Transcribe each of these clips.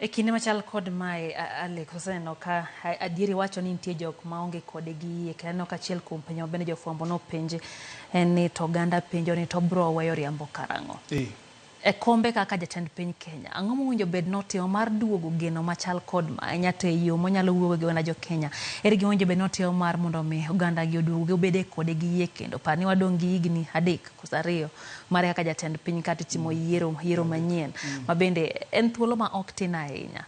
E kinde machal kod mae Alex oseneno ka adieri wacho ni nitie jok maonge kode gi yie kendo kachiel kuom penjo bende jofwambo nopenje en ni to oganda penjo ni to bro weyo riambo karang'o. E kombe kaka jatend piny Kenya, ang'o mowinjo bed notimo mar duogo geno machal kod ma nyate yo monyalo wuogo gi oganda Jokenya. Ere gima owinjo bed notimo mar mondo mi oganda gi oduogo obede kode gi yie kendo par ni wadong' gi higni 3 kata 2 mar kaka jatend piny kata timo yiero manyien ma bende en thuolo ma ok tin ahinya.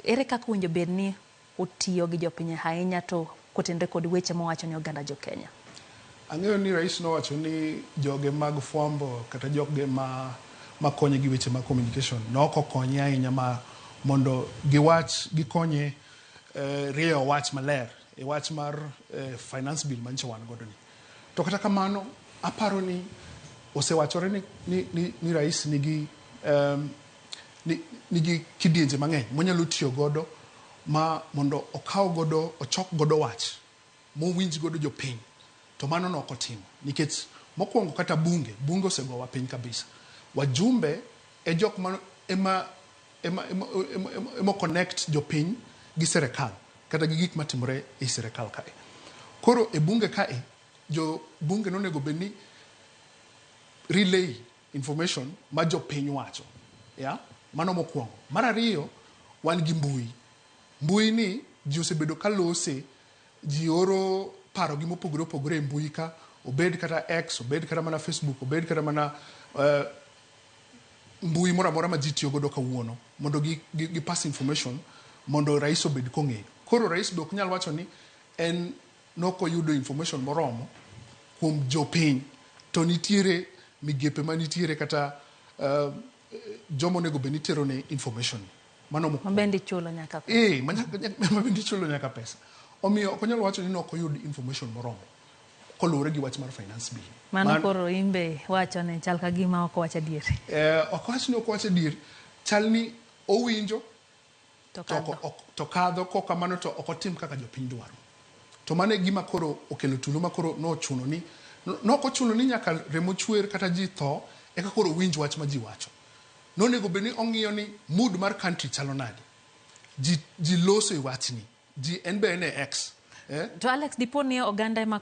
Ere kaka owinjo bed ni otiyo gi jopiny ahinya to kotenore kod weche mowacho ni oganda Jokenya? Ang'eyo ni rais nowacho ni joge mag fwambo kata joge makonye gi weche mag communication noko konye ahinya mondo gikonye rieyo wach maler e wach mar finance bill manyiso wan godo ni. To kata kamano aparo ni osewachore ni rais nigi kidienje mang'eny monyalo tiyo godo mondo ochok godo wach mowinj godo jopiny. To mano no okotimo nikech mokwongo kata bunge osegowa piny kabisa. Wajumbe e jok ema connect jopiny gi serikal kata gi gik matimore e serikal kae. Koro e bunge kae jo bunge nonego bedni relay information ma jopiny wacho. Mano mokwongo. Mar ariyo wan gi mbui ni ji osebedo kalose, ji oro paro gi mopogore opogore e mbui ka, obed kata X, obed kata mana Facebook, obed kata mana mbui mora ma ji tiyo godo kawuono mondo gi pass information mondo rais obed kong'eyo. Koro rais be ok nyal wacho ni en nokoyudo information moromo kuom jopiny, to nitiere migepe manitiere kata jomo nego be nitero ne information. Mano mabendi chulo nyaka pesa. Mabendi chulo nyaka pesa. Omiyo ok nyal wacho ni nokoyud information moromo koluwore gi wach mar finance bill. Mano koro imbe wacho ni chal ka gima ok wacho adier. Ok wach ni ok wacho adier, chal ni owinjo to kadho kokamano to ok otim kaka jopiny dwaro. To mano e gima koro okelo tulo ma koro nochuno ni nokochuno ni nyaka remo chwer kata ji tho eka koro winj wach ma ji wacho. Nonego be ni ong'iyo ni mood mar country chalo nade. Ji loso e wachni. Ji en be ne X. To Alex, dipo ni oganda ema